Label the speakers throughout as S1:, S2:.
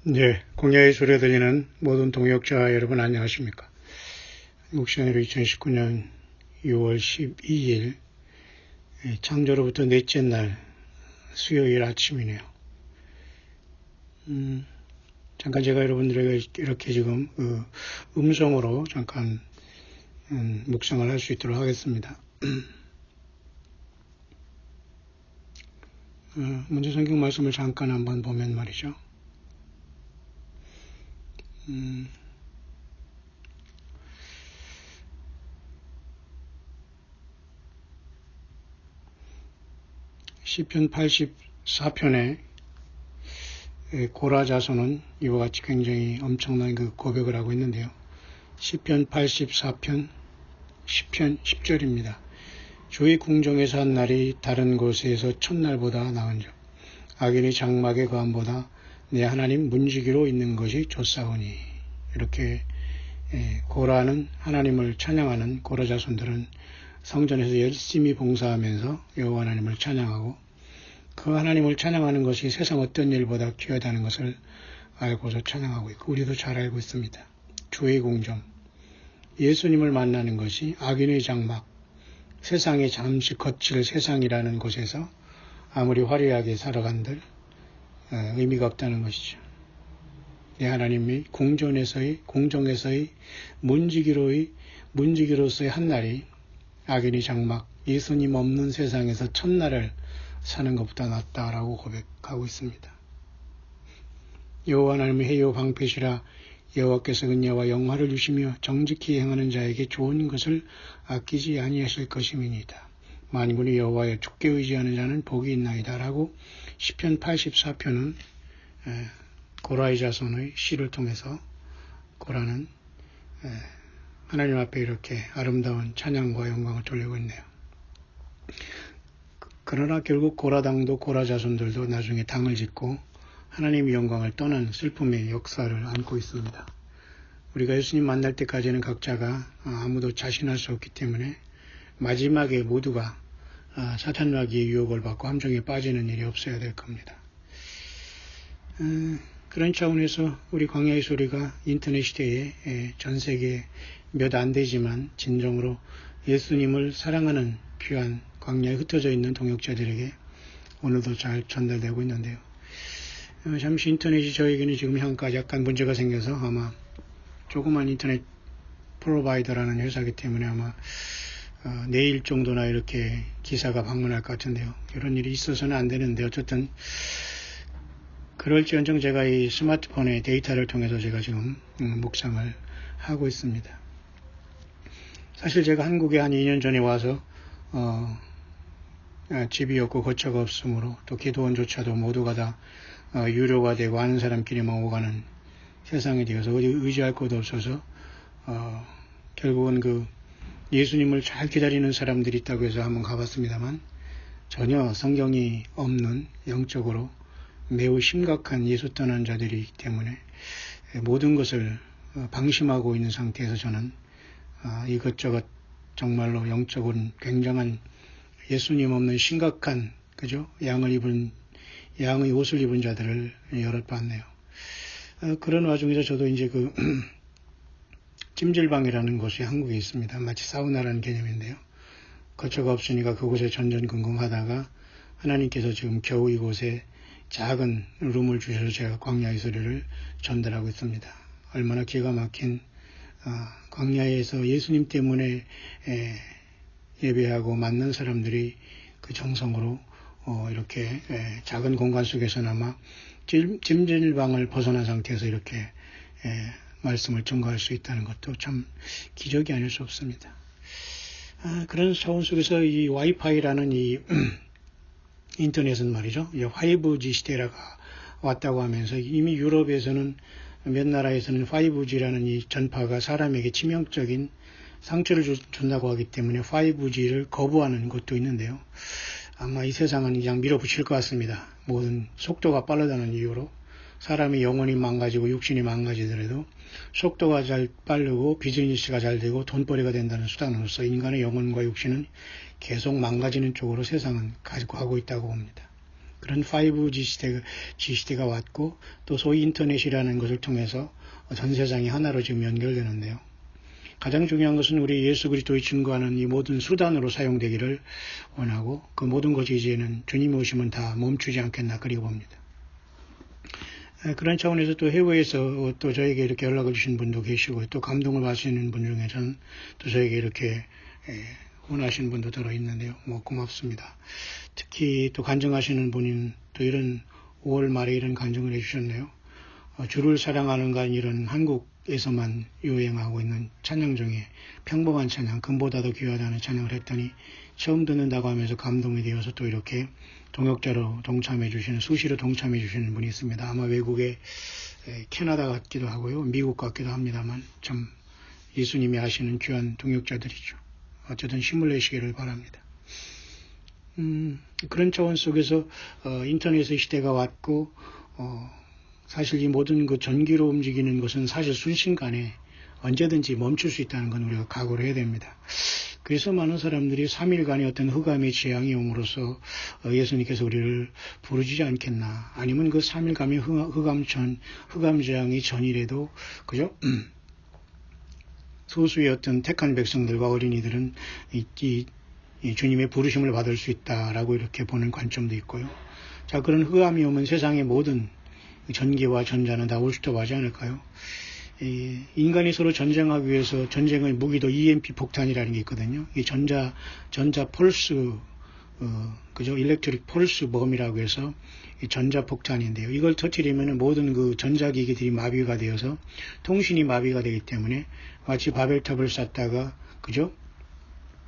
S1: 네, 공야의 소리가 들리는 모든 동역자 여러분 안녕하십니까? 한국 시간으로 2019년 6월 12일 창조로부터 넷째 날 수요일 아침이네요. 잠깐 제가 여러분들에게 이렇게 지금 음성으로 잠깐 묵상을 할 수 있도록 하겠습니다. 먼저 성경 말씀을 잠깐 한번 보면 말이죠. 시편 84편에 고라 자손은 이와 같이 굉장히 엄청난 그 고백을 하고 있는데요. 시편 84편 10편 10절입니다. 주의 궁정에서 한 날이 다른 곳에서 첫날보다 나은즉 악인의 장막의 거함보다 내 하나님 문지기로 있는 것이 좋사오니. 이렇게 고라는 하나님을 찬양하는 고라 자손들은 성전에서 열심히 봉사하면서 여호와 하나님을 찬양하고 그 하나님을 찬양하는 것이 세상 어떤 일보다 귀하다는 것을 알고서 찬양하고 있고 우리도 잘 알고 있습니다. 주의 궁정, 예수님을 만나는 것이 악인의 장막, 세상에 잠시 거칠 세상이라는 곳에서 아무리 화려하게 살아간들 의미가 없다는 것이죠. 내 하나님이 궁정에서의 문지기로서의 한 날이 악인의 장막, 예수님 없는 세상에서 첫날을 사는 것보다 낫다라고 고백하고 있습니다. 여호와 하나님의 해요 방패시라. 여호와께서 은혜와 영화를 주시며 정직히 행하는 자에게 좋은 것을 아끼지 아니하실 것임이니이다. 만군의 여호와여 주께 의지하는 자는 복이 있나이다 라고 시편 84편은 고라의 자손의 시를 통해서 고라는 하나님 앞에 이렇게 아름다운 찬양과 영광을 돌리고 있네요. 그러나 결국 고라당도 고라 자손들도 나중에 당을 짓고 하나님의 영광을 떠난 슬픔의 역사를 안고 있습니다. 우리가 예수님 만날 때까지는 각자가 아무도 자신할 수 없기 때문에 마지막에 모두가 사탄 마귀의 유혹을 받고 함정에 빠지는 일이 없어야 될 겁니다. 그런 차원에서 우리 광야의 소리가 인터넷 시대에 전 세계에 몇 안 되지만 진정으로 예수님을 사랑하는 귀한 광야에 흩어져 있는 동역자들에게 오늘도 잘 전달되고 있는데요. 잠시 인터넷이 저에게는 지금 약간 문제가 생겨서 아마 조그만 인터넷 프로바이더라는 회사이기 때문에 아마 내일 정도나 이렇게 기사가 방문할 것 같은데요. 이런 일이 있어서는 안 되는데 어쨌든 그럴지언정 제가 이 스마트폰의 데이터를 통해서 제가 지금 묵상을 하고 있습니다. 사실 제가 한국에 한 2년 전에 와서 집이 없고 거처가 없으므로 또 기도원조차도 모두가 다 유료가 되고 아는 사람끼리만 오가는 세상이 되어서 어디 의지할 곳도 없어서 결국은 그 예수님을 잘 기다리는 사람들이 있다고 해서 한번 가봤습니다만 전혀 성경이 없는 영적으로 매우 심각한 예수 떠난 자들이기 때문에 모든 것을 방심하고 있는 상태에서 저는 이것저것 정말로 영적으로 굉장한 예수님 없는 심각한 양의 옷을 입은 자들을 여럿 봤네요. 그런 와중에서 저도 이제 그 찜질방이라는 곳이 한국에 있습니다. 마치 사우나라는 개념인데요. 거처가 없으니까 그곳에 전전긍긍하다가 하나님께서 지금 겨우 이곳에 작은 룸을 주셔서 제가 광야의 소리를 전달하고 있습니다. 얼마나 기가 막힌 광야에서 예수님 때문에 예배하고 만난 사람들이 그 정성으로 이렇게 작은 공간 속에서나마 찜질방을 벗어난 상태에서 이렇게 말씀을 전가할 수 있다는 것도 참 기적이 아닐 수 없습니다. 그런 차원 속에서 이 와이파이라는 이 인터넷은 말이죠. 5G 시대가 왔다고 하면서 이미 유럽에서는 몇 나라에서는 5G라는 이 전파가 사람에게 치명적인 상처를 준다고 하기 때문에 5G를 거부하는 곳도 있는데요. 아마 이 세상은 그냥 밀어붙일 것 같습니다. 모든 속도가 빠르다는 이유로 사람의 영혼이 망가지고 육신이 망가지더라도 속도가 잘 빠르고 비즈니스가 잘 되고 돈벌이가 된다는 수단으로서 인간의 영혼과 육신은 계속 망가지는 쪽으로 세상은 가지고 가고 있다고 봅니다. 그런 5G 시대가 왔고 또 소위 인터넷이라는 것을 통해서 전 세상이 하나로 지금 연결되는데요. 가장 중요한 것은 우리 예수 그리스도의 증거하는 이 모든 수단으로 사용되기를 원하고 그 모든 것이 이제는 주님이 오시면 다 멈추지 않겠나 그리 봅니다. 그런 차원에서 또 해외에서 또 저에게 이렇게 연락을 주신 분도 계시고 또 감동을 받으시는 분 중에서는 또 저에게 이렇게 원하시는 분도 들어 있는데요. 고맙습니다. 특히 또 간증하시는 분인 또 이런 5월 말에 이런 간증을 해주셨네요. 주를 사랑하는가 이런 한국에서만 유행하고 있는 찬양 중에 평범한 찬양, 금보다도 귀하다는 찬양을 했더니 처음 듣는다고 하면서 감동이 되어서 또 이렇게 동역자로 동참해 주시는, 수시로 동참해 주시는 분이 있습니다. 아마 외국의 캐나다 같기도 하고요. 미국 같기도 합니다만 참 예수님이 아시는 귀한 동역자들이죠. 어쨌든 힘을 내시기를 바랍니다. 그런 차원 속에서 인터넷의 시대가 왔고 사실 이 모든 그 전기로 움직이는 것은 사실 순식간에 언제든지 멈출 수 있다는 건 우리가 각오를 해야 됩니다. 그래서 많은 사람들이 3일간의 어떤 흑암의 재앙이 옴으로써 예수님께서 우리를 부르시지 않겠나. 아니면 그 3일간의 흑암 재앙이 전이라도 그죠? 소수의 어떤 택한 백성들과 어린이들은 이 주님의 부르심을 받을 수 있다라고 이렇게 보는 관점도 있고요. 자, 그런 흑암이 오면 세상의 모든 전기와 전자는 다 올스톱하지 않을까요? 인간이 서로 전쟁하기 위해서 전쟁의 무기도 EMP 폭탄이라는 게 있거든요. 이 전자 펄스, 그죠? 일렉트릭 펄스 범이라고 해서 이 전자 폭탄인데요. 이걸 터뜨리면 모든 그 전자기기들이 마비가 되어서 통신이 마비가 되기 때문에 마치 바벨탑을 쌓다가, 그죠?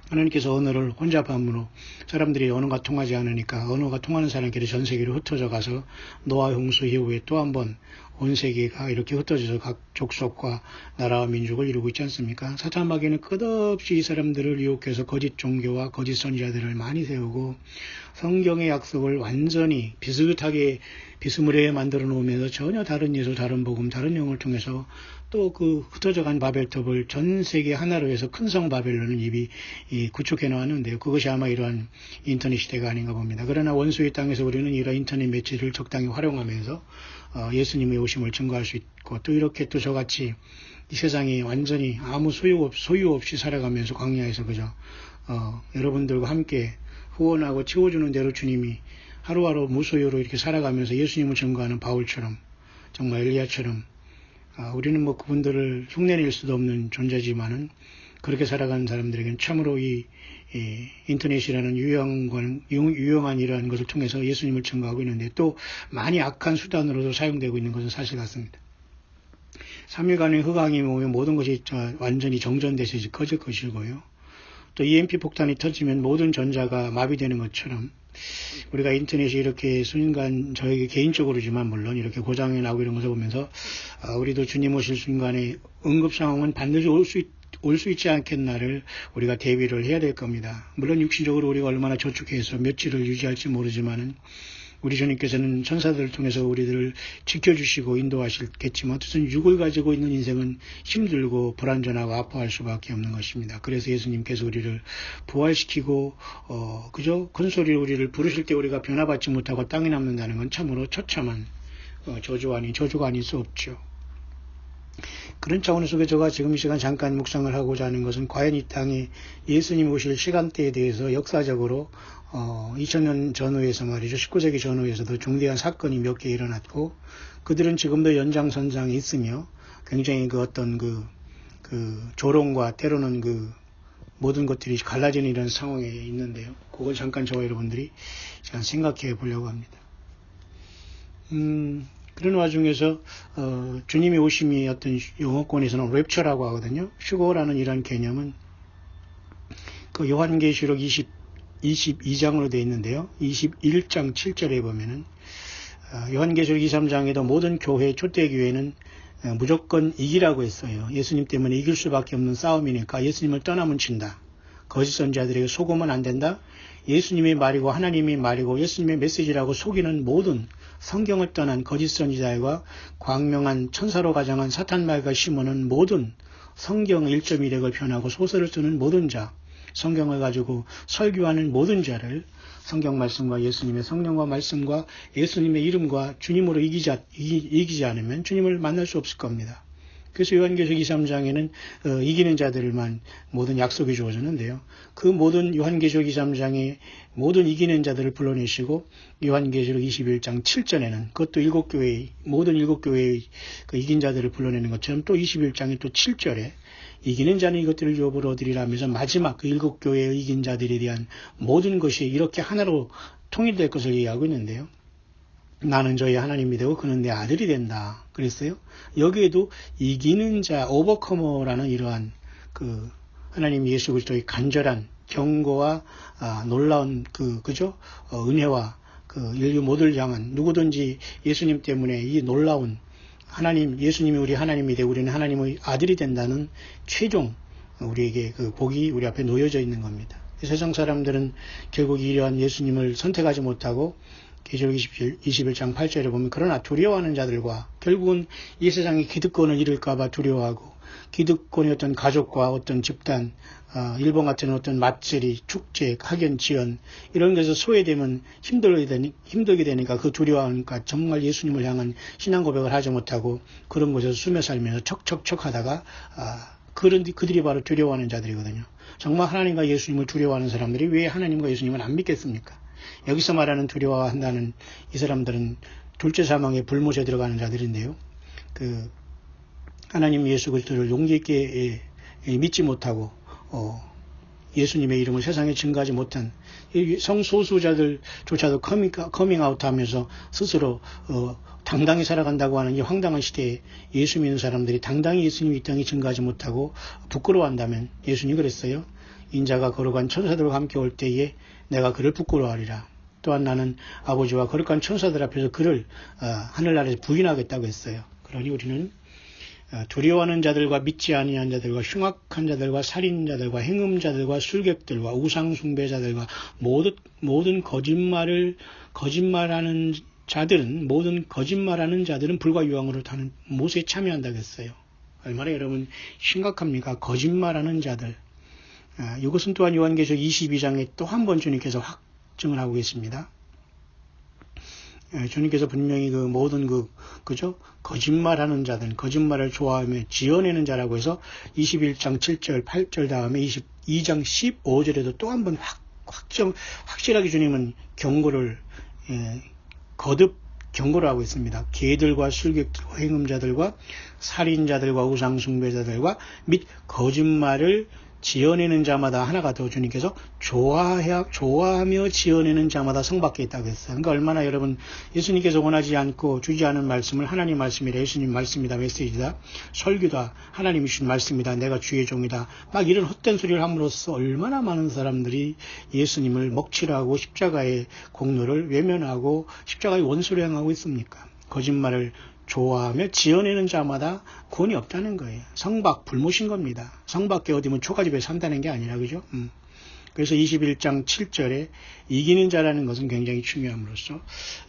S1: 하나님께서 언어를 혼잡함으로 사람들이 언어가 통하지 않으니까 언어가 통하는 사람끼리 전 세계로 흩어져 가서 노아 홍수 이후에 또 한 번 온 세계가 이렇게 흩어져서 각 족속과 나라와 민족을 이루고 있지 않습니까? 사탄 마귀는 끝없이 이 사람들을 유혹해서 거짓 종교와 거짓 선지자들을 많이 세우고 성경의 약속을 완전히 비슷하게 비스무리하게 만들어 놓으면서 전혀 다른 예수, 다른 복음, 다른 영을 통해서 또 그 흩어져간 바벨탑을 전 세계 하나로 해서 큰 성 바벨론을 이미 구축해 놓았는데요. 그것이 아마 이러한 인터넷 시대가 아닌가 봅니다. 그러나 원수의 땅에서 우리는 이러한 인터넷 매체를 적당히 활용하면서 예수님의 오심을 증거할 수 있고 또 이렇게 또 저같이 이 세상이 완전히 아무 소유 없이 살아가면서 광야에서 그저 여러분들과 함께 후원하고 채워주는 대로 주님이 하루하루 무소유로 이렇게 살아가면서 예수님을 증거하는 바울처럼 정말 엘리야처럼 우리는 뭐 그분들을 흉내낼 수도 없는 존재지만은 그렇게 살아가는 사람들에게는 참으로 이 인터넷이라는 유용한 이러한 것을 통해서 예수님을 증거하고 있는데 또 많이 악한 수단으로도 사용되고 있는 것은 사실 같습니다. 3일간의 흑암이 오면 모든 것이 완전히 정전돼서 꺼질 것이고요. 또 EMP 폭탄이 터지면 모든 전자가 마비되는 것처럼 우리가 인터넷이 이렇게 순간 저에게 개인적으로지만 물론 이렇게 고장이 나고 이런 것을 보면서 우리도 주님 오실 순간에 응급 상황은 반드시 올 수 있지 않겠나를 우리가 대비를 해야 될 겁니다. 물론 육신적으로 우리가 얼마나 저축해서 며칠을 유지할지 모르지만은 우리 주님께서는 천사들을 통해서 우리들을 지켜주시고 인도하시겠지만 어쨌든 육을 가지고 있는 인생은 힘들고 불안전하고 아파할 수밖에 없는 것입니다. 그래서 예수님께서 우리를 부활시키고 그저 큰 소리로 우리를 부르실 때 우리가 변화받지 못하고 땅에 남는다는 건 참으로 처참한 저주가 아닐 수 없죠. 그런 차원 속에 제가 지금 이 시간 잠깐 묵상을 하고자 하는 것은 과연 이 땅에 예수님 오실 시간대에 대해서 역사적으로 2000년 전후에서 말이죠. 19세기 전후에서도 중대한 사건이 몇 개 일어났고 그들은 지금도 연장선상에 있으며 굉장히 그 어떤 그 조롱과 때로는 그 모든 것들이 갈라지는 이런 상황에 있는데요. 그걸 잠깐 저와 여러분들이 생각해 보려고 합니다. 그런 와중에서 주님의 오심이 어떤 영어권에서는 랩처라고 하거든요. 휴거라는 이런 개념은 그 요한계시록 22장으로 되어 있는데요. 21장 7절에 보면은 요한계시록 23장에도 모든 교회 초대교회는 무조건 이기라고 했어요. 예수님 때문에 이길 수밖에 없는 싸움이니까 예수님을 떠나면 진다. 거짓 선지자들에게 속으면 안 된다. 예수님의 말이고 하나님의 말이고 예수님의 메시지라고 속이는 모든 성경을 떠난 거짓 선지자와 광명한 천사로 가장한 사탄 말과 시몬은 모든 성경 1.1핵을 변하고 소설을 쓰는 모든 자, 성경을 가지고 설교하는 모든 자를 성경 말씀과 예수님의 성령과 말씀과 예수님의 이름과 주님으로 이기지 않으면 주님을 만날 수 없을 겁니다. 그래서 요한계시록 23장에는 이기는 자들만 모든 약속이 주어졌는데요. 그 모든 요한계시록 23장의 모든 이기는 자들을 불러내시고 요한계시록 21장 7절에는 그것도 모든 일곱 교회의 그 이긴 자들을 불러내는 것처럼 또 21장의 또 7절에 이기는 자는 이것들을 유업으로 얻으리라 하면서 마지막 그 일곱 교회의 이긴 자들에 대한 모든 것이 이렇게 하나로 통일될 것을 얘기하고 있는데요. 나는 저희 하나님이 되고 그는 내 아들이 된다. 그랬어요. 여기에도 이기는 자, 오버커머라는 이러한 그 하나님 예수 그리스도의 간절한 경고와 놀라운 은혜와 그 인류 모두를 향한 누구든지 예수님 때문에 이 놀라운 예수님이 우리 하나님이 되고 우리는 하나님의 아들이 된다는 최종 우리에게 그 복이 우리 앞에 놓여져 있는 겁니다. 세상 사람들은 결국 이러한 예수님을 선택하지 못하고 계시록 21장 8절에 보면 그러나 두려워하는 자들과 결국은 이 세상이 기득권을 잃을까봐 두려워하고 기득권의 어떤 가족과 어떤 집단, 일본 같은 어떤 맛제리, 축제, 학연, 지연 이런 것에서 소외되면 힘들게 되니까 그 두려워하니까 정말 예수님을 향한 신앙 고백을 하지 못하고 그런 곳에서 숨어 살면서 척척척 하다가 그들이 바로 두려워하는 자들이거든요. 정말 하나님과 예수님을 두려워하는 사람들이 왜 하나님과 예수님을 안 믿겠습니까? 여기서 말하는 두려워한다는 이 사람들은 둘째 사망의 불못에 들어가는 자들인데요. 그 하나님 예수 그리스도를 용기 있게 믿지 못하고 예수님의 이름을 세상에 증거하지 못한 성소수자들조차도 커밍아웃하면서 스스로 당당히 살아간다고 하는 이 황당한 시대에 예수 믿는 사람들이 당당히 예수님이 이 땅에 증거하지 못하고 부끄러워한다면 예수님이 그랬어요. 인자가 거룩한 천사들과 함께 올 때에 내가 그를 부끄러워하리라. 또한 나는 아버지와 거룩한 천사들 앞에서 그를 하늘나라에서 부인하겠다고 했어요. 그러니 우리는 두려워하는 자들과 믿지 아니한 자들과 흉악한 자들과 살인자들과 행음자들과 술객들과 우상숭배자들과 모든 거짓말하는 자들은 불과 유황으로 타는 못에 참여한다고 했어요. 얼마나 여러분 심각합니까? 거짓말하는 자들. 이것은 또한 요한계시록 22장에 또 한 번 주님께서 확증을 하고 계십니다. 주님께서 분명히 그 모든 거짓말하는 자들, 거짓말을 좋아하며 지어내는 자라고 해서 21장 7절, 8절 다음에 22장 15절에도 또 한 번 확실하게 주님은 거듭 경고를 하고 있습니다. 개들과 술객들과 행음자들과 살인자들과 우상숭배자들과 및 거짓말을 지어내는 자마다 하나가 더 주님께서 좋아하며 지어내는 자마다 성밖에 있다고 했어요. 그러니까 얼마나 여러분 예수님께서 원하지 않고 주지 않은 말씀을 하나님 말씀이다, 예수님 말씀이다, 메시지다, 설교다, 하나님이 주신 말씀이다, 내가 주의 종이다, 막 이런 헛된 소리를 함으로써 얼마나 많은 사람들이 예수님을 먹칠하고 십자가의 공로를 외면하고 십자가의 원수를 행하고 있습니까? 거짓말을 좋아하며 지어내는 자마다 구원이 없다는 거예요. 성박 불못인 겁니다. 성밖에 어디면 초가집에 산다는 게 아니라 그죠? 그래서 21장 7절에 이기는 자라는 것은 굉장히 중요함으로써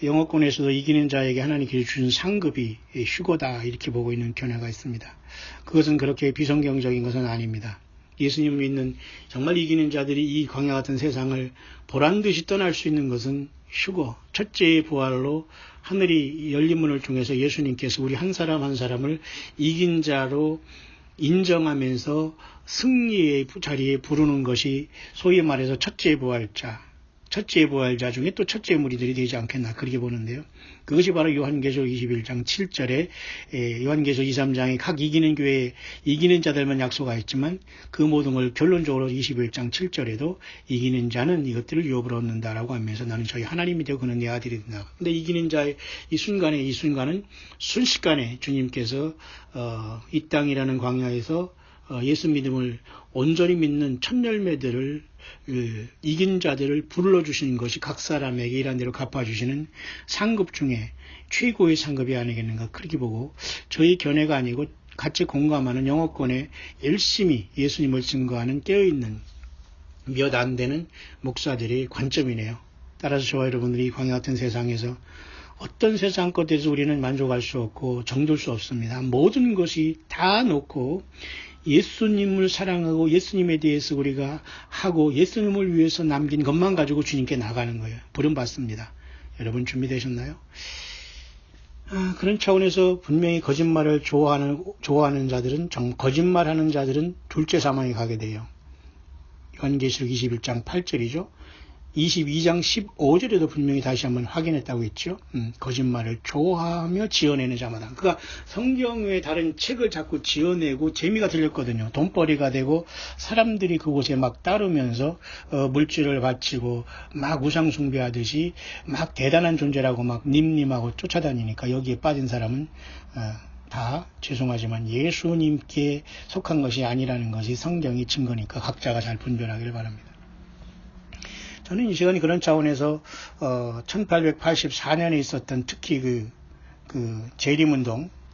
S1: 영어권에서도 이기는 자에게 하나님께서 주신 상급이 휴거다 이렇게 보고 있는 견해가 있습니다. 그것은 그렇게 비성경적인 것은 아닙니다. 예수님 믿는 정말 이기는 자들이 이 광야 같은 세상을 보란듯이 떠날 수 있는 것은 휴거, 첫째의 부활로 하늘이 열린 문을 통해서 예수님께서 우리 한 사람 한 사람을 이긴 자로 인정하면서 승리의 자리에 부르는 것이 소위 말해서 첫째 부활자 중에 또 첫째 무리들이 되지 않겠나 그렇게 보는데요. 그것이 바로 요한계시록 21장 7절에 요한계시록 23장에 각 이기는 교회에 이기는 자들만 약속하였지만 그 모든 걸 결론적으로 21장 7절에도 이기는 자는 이것들을 유업으로 얻는다라고 하면서 나는 저희 하나님이 되고 그는 내 아들이 된다. 근데 이기는 자의 이 순간은 순식간에 주님께서 이 땅이라는 광야에서 예수 믿음을 온전히 믿는 첫 열매들을 이긴 자들을 불러주시는 것이 각 사람에게 일한 대로 갚아주시는 상급 중에 최고의 상급이 아니겠는가 그렇게 보고 저희 견해가 아니고 같이 공감하는 영어권에 열심히 예수님을 증거하는 깨어있는 몇 안 되는 목사들의 관점이네요. 따라서 저와 여러분들이 이 광야 같은 세상에서 어떤 세상 것에서 우리는 만족할 수 없고 정들 수 없습니다. 모든 것이 다 놓고 예수님을 사랑하고 예수님에 대해서 우리가 하고 예수님을 위해서 남긴 것만 가지고 주님께 나가는 거예요. 부름받습니다. 여러분 준비되셨나요? 그런 차원에서 분명히 거짓말을 좋아하는 자들은, 거짓말하는 자들은 둘째 사망에 가게 돼요. 요한계시록 21장 8절이죠. 22장 15절에도 분명히 다시 한번 확인했다고 했죠. 거짓말을 좋아하며 지어내는 자마다. 그러니까 성경 외에 다른 책을 자꾸 지어내고 재미가 들렸거든요. 돈벌이가 되고 사람들이 그곳에 막 따르면서 물질을 바치고 막 우상 숭배하듯이 막 대단한 존재라고 막 님님하고 쫓아다니니까 여기에 빠진 사람은 다 죄송하지만 예수님께 속한 것이 아니라는 것이 성경이 증거니까 각자가 잘 분별하기를 바랍니다. 저는 이 시간이 그런 차원에서 1884년에 있었던 특히 그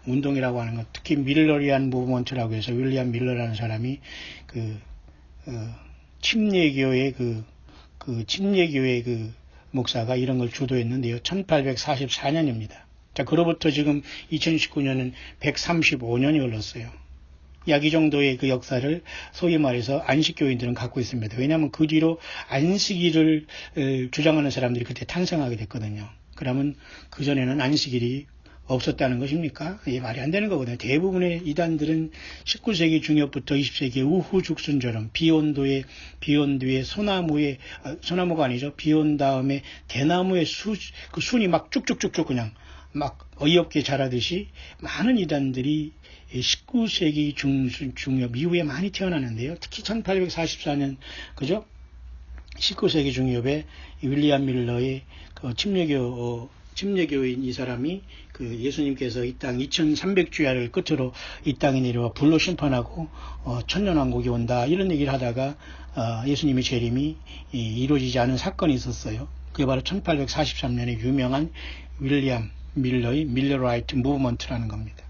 S1: 운동이라고 하는 것, 특히 밀러리안 무브먼트라고 해서 윌리엄 밀러라는 사람이 침례교회 목사가 이런 걸 주도했는데요. 1844년입니다. 자, 그로부터 지금 2019년은 135년이 흘렀어요. 약 이 정도의 그 역사를 소위 말해서 안식교인들은 갖고 있습니다. 왜냐하면 그 뒤로 안식일을 주장하는 사람들이 그때 탄생하게 됐거든요. 그러면 그전에는 안식일이 없었다는 것입니까? 이게 말이 안 되는 거거든요. 대부분의 이단들은 19세기 중엽부터 20세기 우후죽순처럼 비온 뒤에 소나무가 아니죠. 비 온 다음에 대나무의 그 순이 막 쭉쭉쭉쭉 그냥 막 어이없게 자라듯이 많은 이단들이 19세기 중엽 이후에 많이 태어나는데요. 특히 1844년, 그죠? 19세기 중엽에 윌리엄 밀러의 그 침례교인 이 사람이 그 예수님께서 이 땅 2300주야를 끝으로 이 땅에 내려와 불로 심판하고 천년왕국이 온다 이런 얘기를 하다가 예수님의 재림이 이루어지지 않은 사건이 있었어요. 그게 바로 1843년에 유명한 윌리엄 밀러의 밀러라이트 무브먼트라는 겁니다.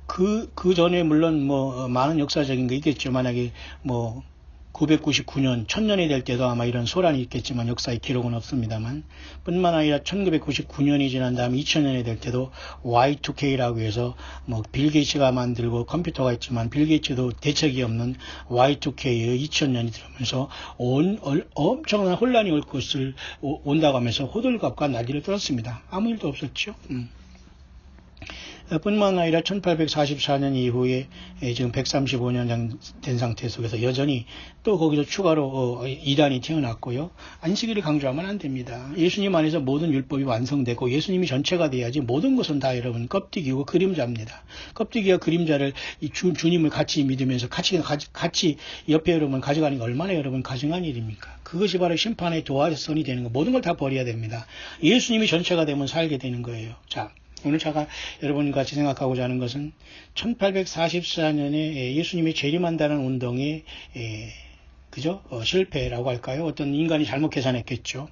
S1: 그 전에 물론 많은 역사적인 게 있겠죠. 만약에 999년, 1000년이 될 때도 아마 이런 소란이 있겠지만 역사의 기록은 없습니다만, 뿐만 아니라 1999년이 지난 다음 2000년이 될 때도 Y2K라고 해서 빌 게이츠가 만들고 컴퓨터가 있지만 빌 게이츠도 대책이 없는 Y2K의 2000년이 들어오면서 엄청난 혼란이 올 것을 온다고 하면서 호들갑과 난리를 떨었습니다. 아무 일도 없었죠. 뿐만 아니라 1844년 이후에 지금 135년 된 상태 속에서 여전히 또 거기서 추가로 이단이 태어났고요. 안식일을 강조하면 안 됩니다. 예수님 안에서 모든 율법이 완성되고 예수님이 전체가 돼야지 모든 것은 다 여러분 껍데기고 그림자입니다. 껍데기와 그림자를 주님을 같이 믿으면서 같이 옆에 여러분 가져가는 게 얼마나 여러분 가증한 일입니까? 그것이 바로 심판의 도화선이 되는 거. 모든 걸 다 버려야 됩니다. 예수님이 전체가 되면 살게 되는 거예요. 자, 오늘 제가 여러분과 같이 생각하고자 하는 것은 1844년에 예수님이 재림한다는 운동의 실패라고 할까요? 어떤 인간이 잘못 계산했겠죠.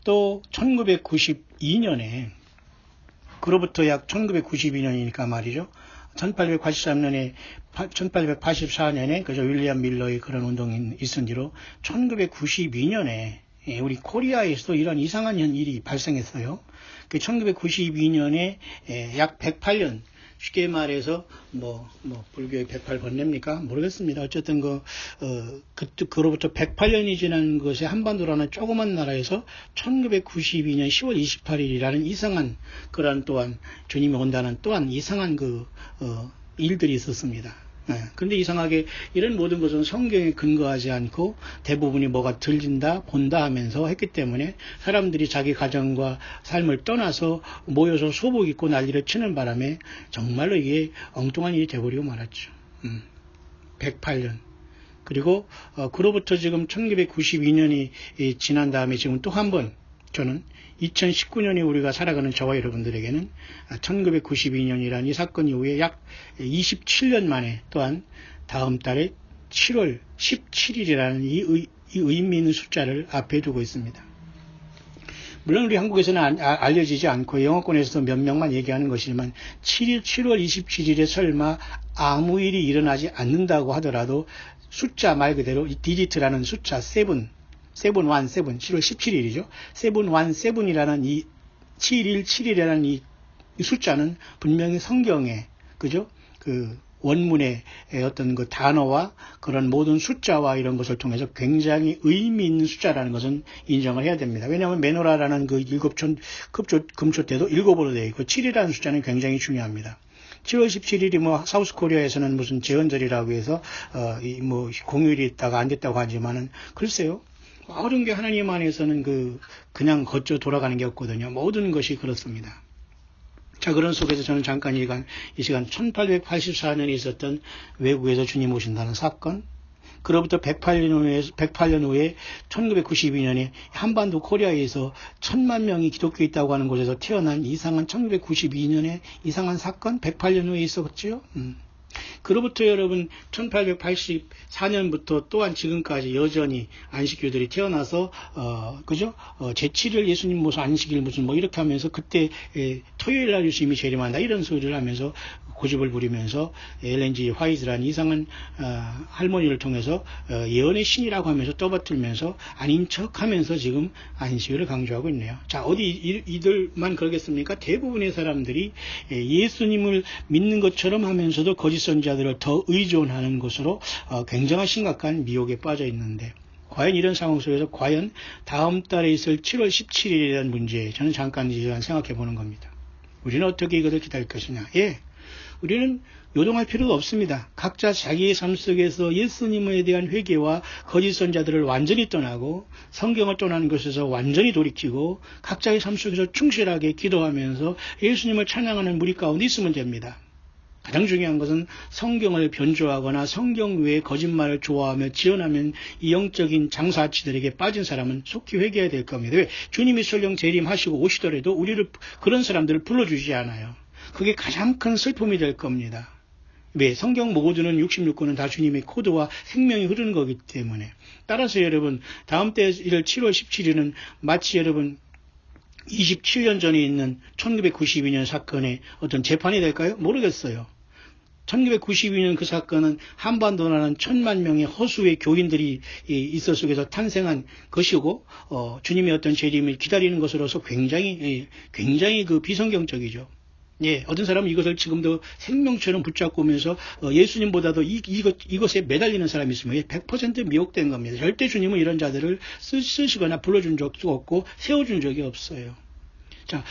S1: 또 1992년에 그로부터 약 1992년이니까 말이죠. 1884년에 그저 윌리엄 밀러의 그런 운동이 있은 뒤로 1992년에 우리 코리아에서도 이런 이상한 일이 발생했어요. 그 1992년에 약 108년, 쉽게 말해서 불교의 108번뇌입니까? 모르겠습니다. 어쨌든 그로부터 108년이 지난 것에 한반도라는 조그만 나라에서 1992년 10월 28일이라는 이상한 또한 주님이 온다는 또한 이상한 일들이 있었습니다. 그런데 이상하게 이런 모든 것은 성경에 근거하지 않고 대부분이 뭐가 들린다, 본다 하면서 했기 때문에 사람들이 자기 가정과 삶을 떠나서 모여서 소복 입고 난리를 치는 바람에 정말로 이게 엉뚱한 일이 되어버리고 말았죠. 108년. 그리고 그로부터 지금 1992년이 지난 다음에 지금 또 한 번 저는 2019년에 우리가 살아가는 저와 여러분들에게는 1992년이라는 이 사건 이후에 약 27년 만에 또한 다음 달에 7월 17일이라는 이 의미 있는 숫자를 앞에 두고 있습니다. 물론 우리 한국에서는 알려지지 않고 영어권에서도 몇 명만 얘기하는 것이지만 7월 27일에 설마 아무 일이 일어나지 않는다고 하더라도 숫자 말 그대로 이 디지트라는 숫자 717, 7월 17일이죠. 717이라는 이 717이라는 이 숫자는 분명히 성경에, 그죠? 원문의 어떤 그 단어와 그런 모든 숫자와 이런 것을 통해서 굉장히 의미 있는 숫자라는 것은 인정을 해야 됩니다. 왜냐하면 메노라라는 그 금초 때도 7으로 되어 있고 7이라는 숫자는 굉장히 중요합니다. 7월 17일이 뭐 사우스 코리아에서는 무슨 제헌절이라고 해서 뭐 공휴일이 있다가 안 됐다고 하지만은 글쎄요. 모든 게 하나님 안에서는 그냥 거쳐 돌아가는 게 없거든요. 모든 것이 그렇습니다. 자, 그런 속에서 저는 잠깐 이 시간 1884년에 있었던 외국에서 주님 오신다는 사건, 그로부터 108년 후에 1992년에 한반도 코리아에서 1000만 명이 기독교에 있다고 하는 곳에서 태어난 이상한 1992년에 이상한 사건 108년 후에 있었죠. 그로부터 여러분 1884년부터 또한 지금까지 여전히 안식교들이 태어나서 그죠? 제7일 예수님 모습 안식일 무슨 뭐 이렇게 하면서 그때 토요일 날 예수님이 재림한다 이런 소리를 하면서 고집을 부리면서 엘렌지 화이트라는 이상한 할머니를 통해서 예언의 신이라고 하면서 떠받들면서 아닌 척하면서 지금 안식일을 강조하고 있네요. 자, 어디 이들만 그러겠습니까? 대부분의 사람들이 예수님을 믿는 것처럼 하면서도 거짓 선지자들을 더 의존하는 것으로 굉장한 심각한 미혹에 빠져 있는데, 과연 이런 상황 속에서 과연 다음 달에 있을 7월 17일이라는 문제에 저는 잠깐 생각해 보는 겁니다. 우리는 어떻게 이것을 기다릴 것이냐? 우리는 요동할 필요가 없습니다. 각자 자기의 삶 속에서 예수님에 대한 회개와 거짓 선자들을 완전히 떠나고 성경을 떠나는 것에서 완전히 돌이키고 각자의 삶 속에서 충실하게 기도하면서 예수님을 찬양하는 무리 가운데 있으면 됩니다. 가장 중요한 것은 성경을 변조하거나 성경 외에 거짓말을 좋아하며 지어내는 이 영적인 장사치들에게 빠진 사람은 속히 회개해야 될 겁니다. 왜? 주님이 설령 재림하시고 오시더라도 우리를 그런 사람들을 불러주지 않아요. 그게 가장 큰 슬픔이 될 겁니다. 왜? 성경 모두는 66권은 다 주님의 코드와 생명이 흐르는 거기 때문에. 따라서 여러분, 다음 달 7월 17일은 마치 여러분 27년 전에 있는 1992년 사건의 어떤 재판이 될까요? 모르겠어요. 1992년 그 사건은 한반도라는 1000만 명의 허수의 교인들이 있을 속에서 탄생한 것이고, 주님의 어떤 재림을 기다리는 것으로서 굉장히 그 비성경적이죠. 어떤 사람은 이것을 지금도 생명처럼 붙잡고 오면서 예수님보다도 이것에 매달리는 사람이 있으면 100% 미혹된 겁니다. 절대 주님은 이런 자들을 쓰시거나 불러준 적도 없고 세워준 적이 없어요. 자,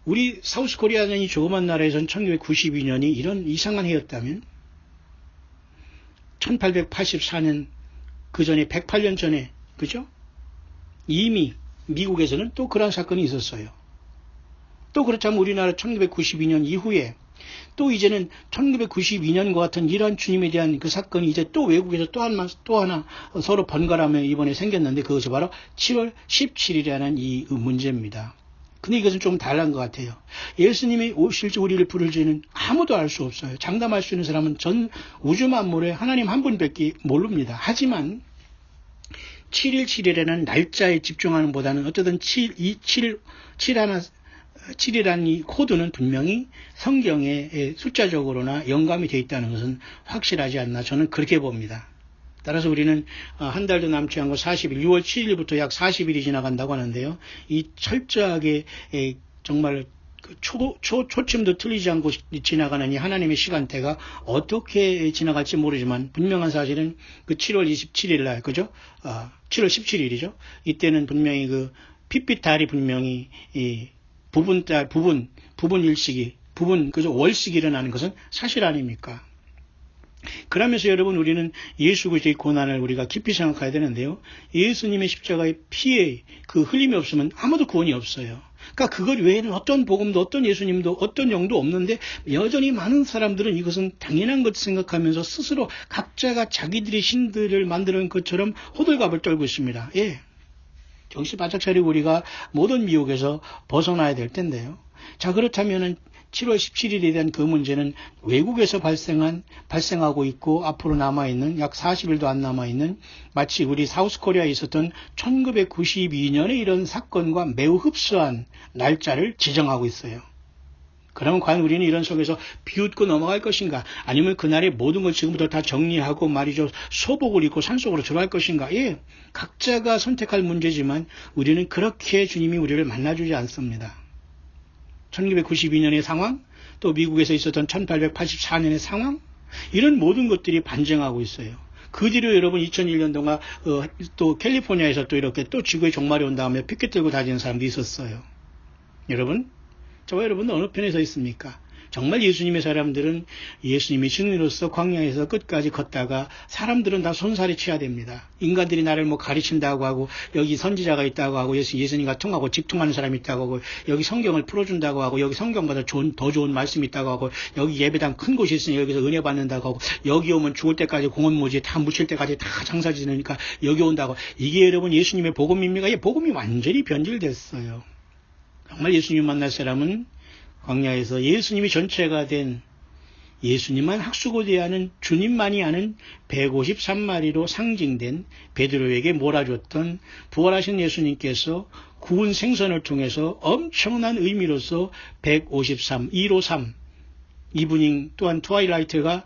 S1: 우리 사우스 코리아는 이 조그만 나라에서는 1992년이 이런 이상한 해였다면 1884년 그 전에 108년 전에 그죠? 이미 미국에서는 또 그런 사건이 있었어요. 또 그렇다면 우리나라 1992년 이후에 또 이제는 1992년과 같은 이러한 주님에 대한 그 사건이 이제 또 외국에서 또 하나 서로 번갈아가며 이번에 생겼는데 그것이 바로 7월 17일이라는 이 문제입니다. 근데 이것은 좀 달라는 것 같아요. 예수님이 오실지 우리를 부를지는 아무도 알 수 없어요. 장담할 수 있는 사람은 전 우주 만물에 하나님 한 분밖에 모릅니다. 하지만 7.1.7이라는 날짜에 집중하는 보다는 어쨌든 7이라는 이 코드는 분명히 성경에 숫자적으로나 영감이 되어 있다는 것은 확실하지 않나 저는 그렇게 봅니다. 따라서 우리는 한 달도 남지 않고 40일, 6월 7일부터 약 40일이 지나간다고 하는데요. 이 철저하게 정말 초침도 틀리지 않고 지나가는 이 하나님의 시간대가 어떻게 지나갈지 모르지만 분명한 사실은 그 7월 27일 날, 그죠? 7월 17일이죠. 이때는 분명히 그 핏빛 달이 분명히 이 부분 일식이, 그죠? 월식이 일어나는 것은 사실 아닙니까? 그러면서 여러분 우리는 예수 그리스도의 고난을 우리가 깊이 생각해야 되는데요. 예수님의 십자가의 피에 그 흘림이 없으면 아무도 구원이 없어요. 그러니까 그것 외에는 어떤 복음도 어떤 예수님도 어떤 영도 없는데 여전히 많은 사람들은 이것은 당연한 것 생각하면서 스스로 각자가 자기들의 신들을 만드는 것처럼 호들갑을 떨고 있습니다. 정신 바짝 차리고 우리가 모든 미혹에서 벗어나야 될 텐데요. 자, 그렇다면은 7월 17일에 대한 그 문제는 외국에서 발생하고 있고 앞으로 남아있는 약 40일도 안 남아있는 마치 우리 사우스 코리아에 있었던 1992년의 이런 사건과 매우 흡사한 날짜를 지정하고 있어요. 그러면 과연 우리는 이런 속에서 비웃고 넘어갈 것인가? 아니면 그날의 모든 걸 지금부터 다 정리하고 말이죠. 소복을 입고 산속으로 들어갈 것인가? 각자가 선택할 문제지만 우리는 그렇게 주님이 우리를 만나주지 않습니다. 1992년의 상황, 또 미국에서 있었던 1884년의 상황, 이런 모든 것들이 반증하고 있어요. 그 뒤로 여러분 2001년 동안 또 캘리포니아에서 또 이렇게 또 지구의 종말이 온 다음에 피켓 들고 다니는 사람도 있었어요. 여러분, 저와 여러분은 어느 편에 서 있습니까? 정말 예수님의 사람들은 예수님이 증인으로서 광야에서 끝까지 걷다가 사람들은 다 손살이 치야 됩니다. 인간들이 나를 뭐 가르친다고 하고 여기 선지자가 있다고 하고 예수님과 통하고 직통하는 사람이 있다고 하고 여기 성경을 풀어준다고 하고 여기 성경보다 더 좋은 말씀이 있다고 하고 여기 예배당 큰 곳이 있으니 여기서 은혜 받는다고 하고 여기 오면 죽을 때까지 공원모지에 다 묻힐 때까지 다 장사 지내니까 여기 온다고. 이게 여러분 예수님의 복음입니까? 이 복음이 완전히 변질됐어요. 정말 예수님 만날 사람은 광야에서 예수님이 전체가 된 예수님만 학수고대하는 주님만이 아는 153마리로 상징된 베드로에게 몰아줬던 부활하신 예수님께서 구운 생선을 통해서 엄청난 의미로서 153, 253 이브닝 또한 트와일라이트가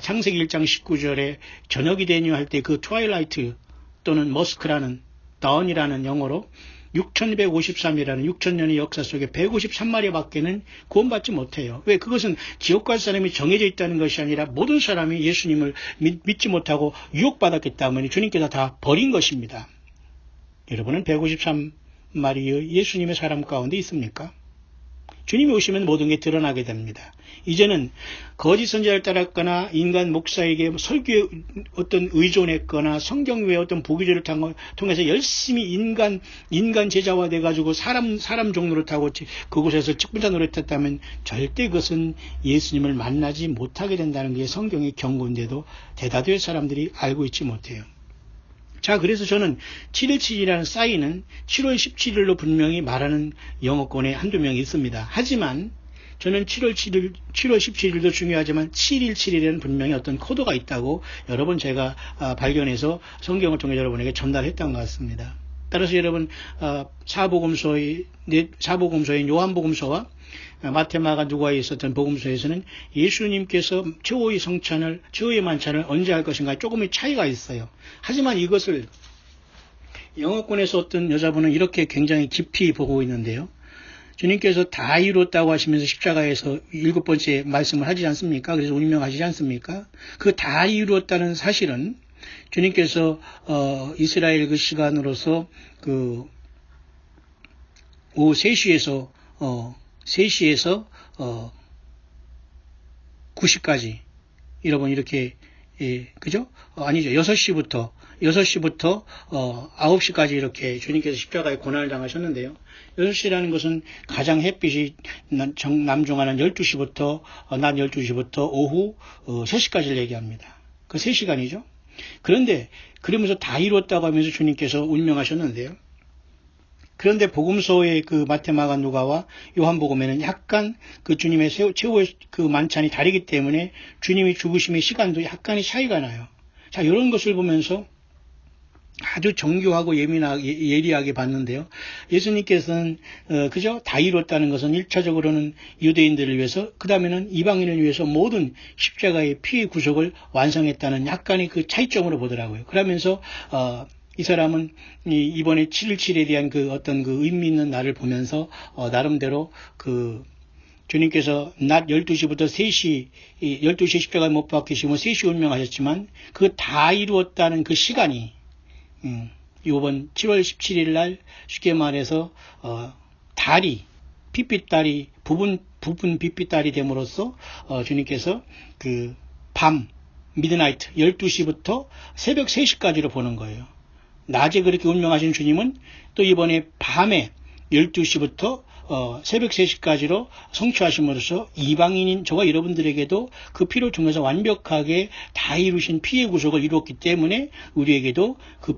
S1: 창세기 1장 19절에 저녁이 되니 할 때 그 트와일라이트 또는 머스크라는 다운이라는 영어로 6153이라는 6000년의 역사 속에 153마리 밖에는 구원받지 못해요. 왜? 그것은 지옥 갈 사람이 정해져 있다는 것이 아니라 모든 사람이 예수님을 믿지 못하고 유혹받았기 때문에 주님께서 다 버린 것입니다. 여러분은 153마리의 예수님의 사람 가운데 있습니까? 주님이 오시면 모든 게 드러나게 됩니다. 이제는 거짓 선지자를 따랐거나 인간 목사에게 설교에 어떤 의존했거나 성경 외에 어떤 보기조를 통해서 열심히 인간 제자화 돼가지고 사람 종로를 타고 그곳에서 측분자 노릇했다면 절대 그것은 예수님을 만나지 못하게 된다는 게 성경의 경고인데도 대다수의 사람들이 알고 있지 못해요. 자, 그래서 저는 7.17이라는 사인은 7월 17일로 분명히 말하는 영어권에 한두 명이 있습니다. 하지만 저는 7월 17일도 중요하지만 7.17이라는 분명히 어떤 코드가 있다고 여러 번 제가 발견해서 성경을 통해 여러분에게 전달했던 것 같습니다. 따라서 여러분 사복음서인 요한복음서와 마태, 마가, 누가에 있었던 복음서에서는 예수님께서 최후의 성찬을, 최후의 만찬을 언제 할 것인가 조금의 차이가 있어요. 하지만 이것을 영어권에서 어떤 여자분은 이렇게 굉장히 깊이 보고 있는데요. 주님께서 다 이루었다고 하시면서 십자가에서 7번째 말씀을 하지 않습니까? 그래서 운명하시지 않습니까? 그 다 이루었다는 사실은 주님께서 이스라엘 그 시간으로서 그 오후 3시에서 9시까지 여러분 이렇게 그죠? 아니죠. 6시부터 9시까지 이렇게 주님께서 십자가에 고난을 당하셨는데요. 6시라는 것은 가장 햇빛이 남중하는 12시부터 낮 12시부터 오후 3시까지를 얘기합니다. 그 3시간이죠. 그런데 그러면서 다 이루었다고 하면서 주님께서 운명하셨는데요. 그런데 복음서의 그 마태, 마가, 누가와 요한복음에는 약간 그 주님의 최후의 그 만찬이 다르기 때문에 주님이 죽으심의 시간도 약간의 차이가 나요. 자, 이런 것을 보면서 아주 정교하고 예리하게 봤는데요. 예수님께서는 그저 다 이뤘다는 것은 1차적으로는 유대인들을 위해서, 그 다음에는 이방인을 위해서 모든 십자가의 피의 구속을 완성했다는 약간의 그 차이점으로 보더라고요. 그러면서 이 사람은 이번에 7.17에 대한 그 어떤 그 의미 있는 날을 보면서 나름대로 그 주님께서 낮 12시부터 3시, 12시에 십자가에 못 박히시고 3시 운명하셨지만 그 다 이루었다는 그 시간이 이번 7월 17일 날 쉽게 말해서 달이 핏빛달이 부분 핏빛달이 됨으로써 주님께서 그 밤 미드나이트 12시부터 새벽 3시까지로 보는 거예요. 낮에 그렇게 운명하신 주님은 또 이번에 밤에 12시부터 새벽 3시까지로 성취하심으로써 이방인인 저와 여러분들에게도 그 피를 통해서 완벽하게 다 이루신 피의 구속을 이루었기 때문에 우리에게도 그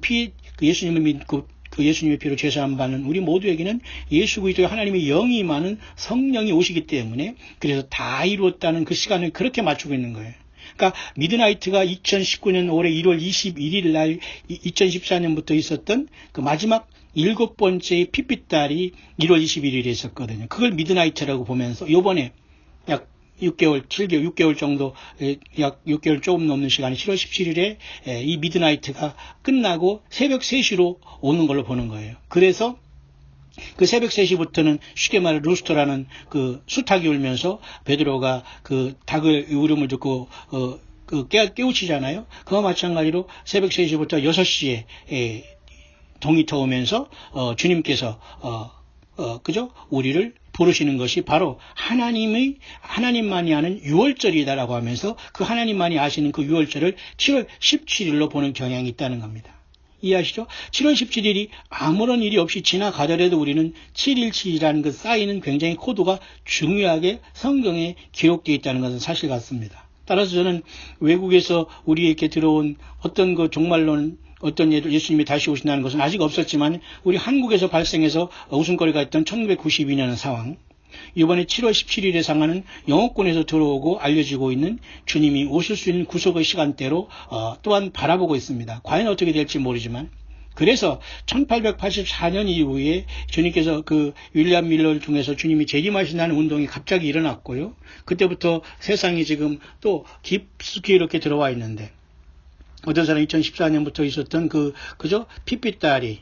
S1: 예수님을 믿고 그 예수님의 피로 제사함 받는 우리 모두에게는 예수 그리스도의 하나님의 영이 임하는 성령이 오시기 때문에 그래서 다 이루었다는 그 시간을 그렇게 맞추고 있는 거예요. 그러니까 미드나이트가 2019년 올해 1월 21일 날 2014년부터 있었던 그 마지막 7번째의 핏빛달이 1월 21일에 있었거든요. 그걸 미드나이트라고 보면서 요번에 약 6개월 정도, 약 6개월 조금 넘는 시간이 7월 17일에 이 미드나이트가 끝나고 새벽 3시로 오는 걸로 보는 거예요. 그래서 그 새벽 3시부터는 쉽게 말해 루스터라는 그 수탉이 울면서 베드로가 그 닭을 울음을 듣고 깨우치잖아요. 그와 마찬가지로 새벽 3시부터 6시에 동이 터오면서 주님께서 그죠? 우리를 부르시는 것이 바로 하나님만이 아는 유월절이다라고 하면서 그 하나님만이 아시는 그 유월절을 7월 17일로 보는 경향이 있다는 겁니다. 이해하시죠? 7월 17일이 아무런 일이 없이 지나가더라도 우리는 717이라는 그 쌓이는 굉장히 코드가 중요하게 성경에 기록되어 있다는 것은 사실 같습니다. 따라서 저는 외국에서 우리에게 들어온 어떤 그 종말론 어떤 예수님이 다시 오신다는 것은 아직 없었지만 우리 한국에서 발생해서 웃음거리가 있던 1992년 상황, 이번에 7월 17일에 상하는 영어권에서 들어오고 알려지고 있는 주님이 오실 수 있는 구속의 시간대로 또한 바라보고 있습니다. 과연 어떻게 될지 모르지만, 그래서 1884년 이후에 주님께서 그 윌리엄 밀러를 통해서 주님이 재림하신다는 운동이 갑자기 일어났고요. 그때부터 세상이 지금 또 깊숙이 이렇게 들어와 있는데, 어떤 사람 2014년부터 있었던 그죠? 핏빛달이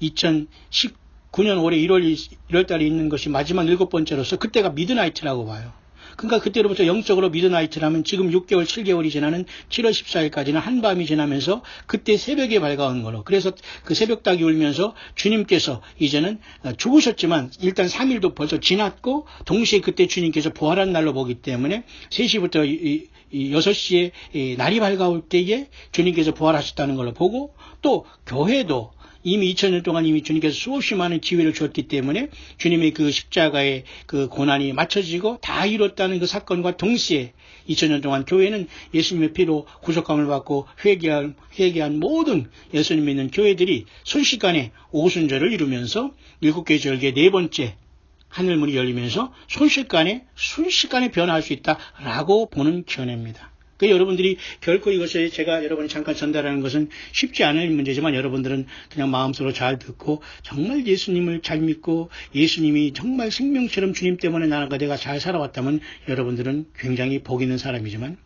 S1: 2019년 올해 1월 달에 있는 것이 마지막 7번째로서 그때가 미드나이트라고 봐요. 그러니까 그때로부터 영적으로 미드나이트라면 지금 6개월, 7개월이 지나는 7월 14일까지는 한밤이 지나면서 그때 새벽에 밝아오는 거로. 그래서 그 새벽닭이 울면서 주님께서 이제는 죽으셨지만 일단 3일도 벌써 지났고 동시에 그때 주님께서 부활한 날로 보기 때문에 3시부터 6시에 날이 밝아올 때에 주님께서 부활하셨다는 걸로 보고, 또 교회도 이미 2000년 동안 이미 주님께서 수없이 많은 기회를 주었기 때문에 주님의 그 십자가의 그 고난이 맞춰지고 다 이뤘다는 그 사건과 동시에 2000년 동안 교회는 예수님의 피로 구속함을 받고 회개한 모든 예수님 믿는 교회들이 순식간에 오순절을 이루면서 7개의 절기의 4번째 하늘문이 열리면서 순식간에 변화할 수 있다라고 보는 견해입니다. 여러분들이 결코 이것을 제가 여러분이 잠깐 전달하는 것은 쉽지 않을 문제지만, 여러분들은 그냥 마음속으로 잘 듣고 정말 예수님을 잘 믿고 예수님이 정말 생명처럼 주님 때문에 내가 잘 살아왔다면 여러분들은 굉장히 복 있는 사람이지만,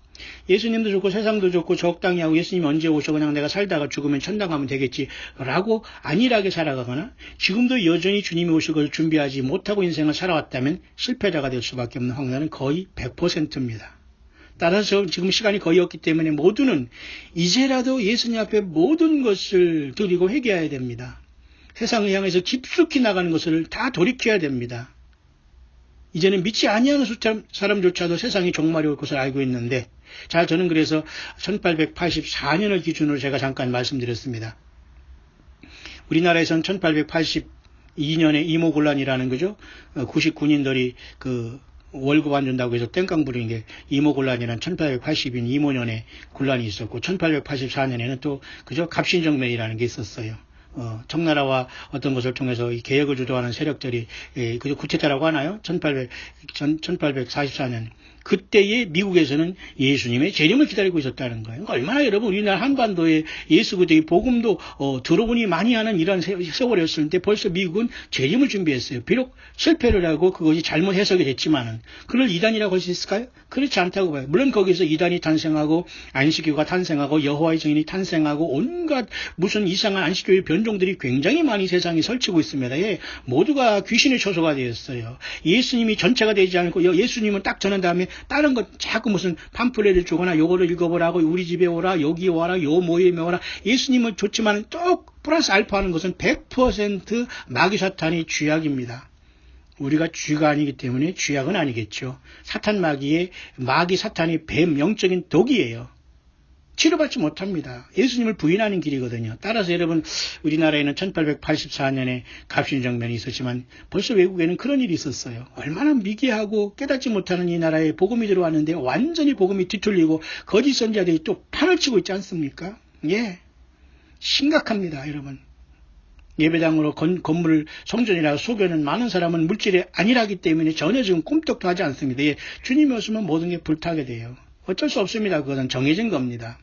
S1: 예수님도 좋고 세상도 좋고 적당히 하고 예수님 언제 오셔 그냥 내가 살다가 죽으면 천당 가면 되겠지라고 안일하게 살아가거나 지금도 여전히 주님이 오실 것을 준비하지 못하고 인생을 살아왔다면 실패자가 될 수밖에 없는 확률은 거의 100%입니다. 따라서 지금 시간이 거의 없기 때문에 모두는 이제라도 예수님 앞에 모든 것을 드리고 회개해야 됩니다. 세상을 향해서 깊숙이 나가는 것을 다 돌이켜야 됩니다. 이제는 믿지 아니하는 사람조차도 세상이 종말이 올 것을 알고 있는데, 자, 저는 그래서 1884년을 기준으로 제가 잠깐 말씀드렸습니다. 우리나라에서는 1882년에 이모곤란이라는 거죠. 99년들이 월급 안 준다고 해서 땡깡 부리는 게 이모곤란이라는 1882년 이모년에 곤란이 있었고, 1884년에는 또 그죠? 갑신정변이라는 게 있었어요. 청나라와 어떤 것을 통해서 이 개혁을 주도하는 세력들이 그저 구테타라고 하나요? 1844년 그때의 미국에서는 예수님의 재림을 기다리고 있었다는 거예요. 그러니까 얼마나 여러분 우리나라 한반도에 예수 그대의 복음도 들어오니 많이 하는 이런 세월이었을 때 벌써 미국은 재림을 준비했어요. 비록 실패를 하고 그것이 잘못 해석이 됐지만은 그걸 이단이라고 할 수 있을까요? 그렇지 않다고 봐요. 물론 거기서 이단이 탄생하고 안식교가 탄생하고 여호와의 증인이 탄생하고 온갖 무슨 이상한 안식교의 변종들이 굉장히 많이 세상에 설치고 있습니다. 예, 모두가 귀신의 처소가 되었어요. 예수님이 전체가 되지 않고 예수님은 딱 전한 다음에 다른 것 자꾸 무슨 팜플렛을 주거나 요거를 읽어보라고 우리 집에 오라 여기 와라 요 모임에 오라 예수님은 좋지만 또 플러스 알파 하는 것은 100% 마귀 사탄의 쥐약입니다. 우리가 쥐가 아니기 때문에 쥐약은 아니겠죠. 사탄 마귀 사탄의 뱀 영적인 독이에요. 치료받지 못합니다. 예수님을 부인하는 길이거든요. 따라서 여러분 우리나라에는 1884년에 갑신정변이 있었지만 벌써 외국에는 그런 일이 있었어요. 얼마나 미개하고 깨닫지 못하는 이 나라에 복음이 들어왔는데 완전히 복음이 뒤틀리고 거짓 선지자들이 또 판을 치고 있지 않습니까? 예, 심각합니다. 여러분. 예배당으로 건물을 성전이라고 속여는 많은 사람은 물질이 아니라기 때문에 전혀 지금 꿈떡도 하지 않습니다. 예, 주님이 오시면 모든 게 불타게 돼요. 어쩔 수 없습니다. 그것은 정해진 겁니다.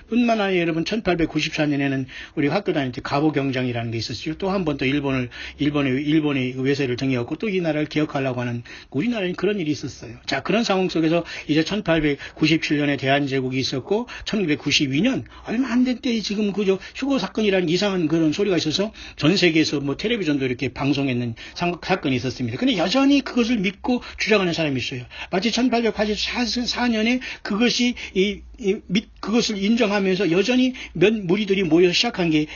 S1: 뿐만 아니라 여러분 1894년에는 우리 학교 다닐 때 가보경장이라는 게 있었죠. 또 한 번 또 일본의 외세를 정해왔고 또 이 나라를 기억하려고 하는 우리나라에 그런 일이 있었어요. 자, 그런 상황 속에서 이제 1897년에 대한제국이 있었고 1992년 얼마 안 된 때 지금 그저 휴거 사건이라는 이상한 그런 소리가 있어서 전 세계에서 뭐 텔레비전도 이렇게 방송했는 사건이 있었습니다. 근데 여전히 그것을 믿고 주장하는 사람이 있어요. 마치 1884년에 그것이 이 그것을 인정하면서 여전히 몇 무리들이 모여서 시작한 게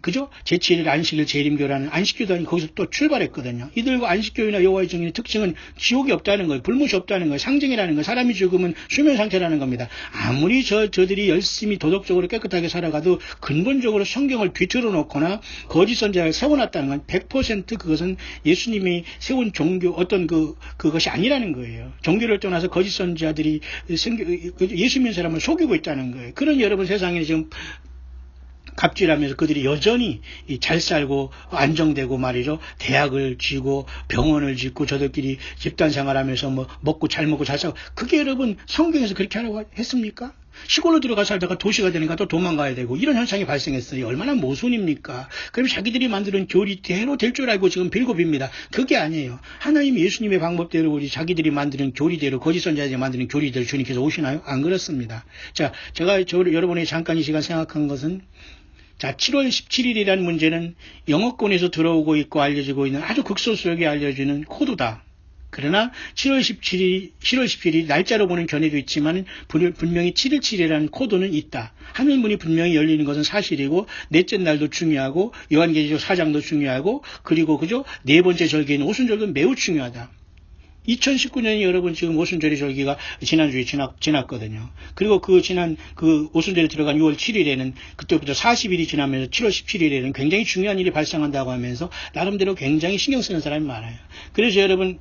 S1: 그죠? 제7일 안식일 재림교라는 안식교단이 거기서 또 출발했거든요. 이들과 안식교회나 여호와의 증인의 특징은 지옥이 없다는 거예요. 불못이 없다는 거예요. 상징이라는 거예요. 사람이 죽으면 수면 상태라는 겁니다. 아무리 저들이 열심히 도덕적으로 깨끗하게 살아가도 근본적으로 성경을 비틀어 놓거나 거짓 선지자를 세워놨다는 건 100% 그것은 예수님이 세운 종교 어떤 그것이 아니라는 거예요. 종교를 떠나서 거짓 선지자들이 예수 믿는 사람을 속이고 있다는 거예요. 그런 여러분 세상에 지금 갑질하면서 그들이 여전히 잘 살고 안정되고 말이죠. 대학을 지고 병원을 짓고 저들끼리 집단 생활하면서 뭐 먹고 잘 살고 그게 여러분 성경에서 그렇게 하라고 했습니까? 시골로 들어가 살다가 도시가 되니까 또 도망가야 되고 이런 현상이 발생했어요. 얼마나 모순입니까? 그럼 자기들이 만드는 교리대로 될 줄 알고 지금 빌고 빕니다. 그게 아니에요. 하나님 예수님의 방법대로 우리 자기들이 만드는 교리대로 거짓 선지자들이 만드는 교리대로 주님께서 오시나요? 안 그렇습니다. 자, 제가 여러분이 잠깐 이 시간 생각한 것은 자, 7월 17일이라는 문제는 영어권에서 들어오고 있고 알려지고 있는 아주 극소수에게 알려지는 코드다. 그러나 7월 17일 날짜로 보는 견해도 있지만 분명히 7.17이라는 코드는 있다. 하늘문이 분명히 열리는 것은 사실이고 넷째 날도 중요하고 요한계시록 4장도 중요하고 그리고 그죠? 네 번째 절기인 오순절도 매우 중요하다. 2019년이 여러분 지금 오순절의 절기가 지난주에 지났거든요. 그리고 지난 오순절에 들어간 6월 7일에는 그때부터 40일이 지나면서 7월 17일에는 굉장히 중요한 일이 발생한다고 하면서 나름대로 굉장히 신경 쓰는 사람이 많아요. 그래서 여러분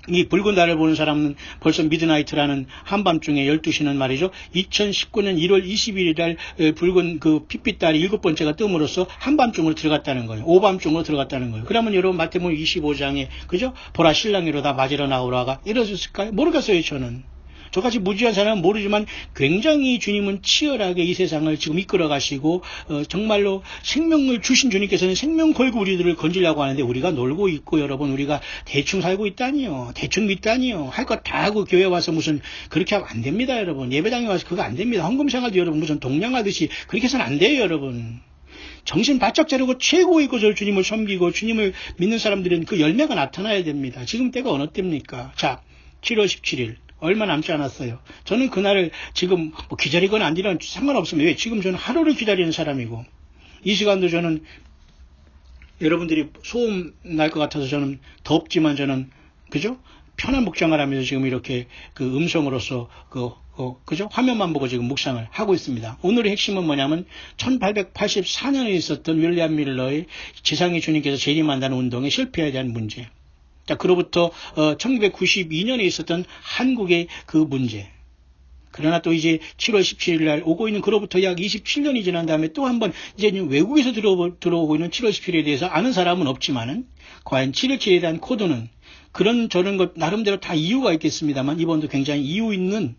S1: 이 붉은 달을 보는 사람은 벌써 미드나이트라는 한밤중에 12시는 말이죠. 2019년 1월 21일 날 붉은 핏빛달이 7번째가 뜸으로써 한밤중으로 들어갔다는 거예요. 오밤중으로 들어갔다는 거예요. 그러면 여러분 마태복음 25장에 그죠? 보라 신랑이로다 맞으러 나오라가 이러셨을까요? 모르겠어요 저는. 저같이 무지한 사람은 모르지만 굉장히 주님은 치열하게 이 세상을 지금 이끌어 가시고 정말로 생명을 주신 주님께서는 생명 걸고 우리들을 건지려고 하는데 우리가 놀고 있고 여러분 우리가 대충 살고 있다니요. 대충 믿다니요. 할 것 다 하고 교회 와서 무슨 그렇게 하면 안 됩니다 여러분. 예배당에 와서 그거 안 됩니다. 헌금생활도 여러분 무슨 동냥하듯이 그렇게 해서는 안 돼요 여러분. 정신 바짝 차리고 최고의 것을 주님을 섬기고 주님을 믿는 사람들은 그 열매가 나타나야 됩니다. 지금 때가 어느 때입니까? 자 7월 17일 얼마 남지 않았어요. 저는 그날을 지금 기다리거나 안 기다리거나 상관없습니다. 왜? 지금 저는 하루를 기다리는 사람이고 이 시간도 저는 여러분들이 소음 날 것 같아서 저는 덥지만 저는 그죠? 편한 묵상을 하면서 지금 이렇게 음성으로서 그죠? 화면만 보고 지금 묵상을 하고 있습니다. 오늘의 핵심은 뭐냐면 1884년에 있었던 윌리엄 밀러의 지상의 주님께서 재림한다는 운동의 실패에 대한 문제. 자, 그로부터 1992년에 있었던 한국의 그 문제. 그러나 또 이제 7월 17일 날 오고 있는 그로부터 약 27년이 지난 다음에 또 한번 이제 외국에서 들어오고 있는 7월 17일에 대해서 아는 사람은 없지만은 과연 7.17에 대한 코드는 저런 것 나름대로 다 이유가 있겠습니다만 이번도 굉장히 이유 있는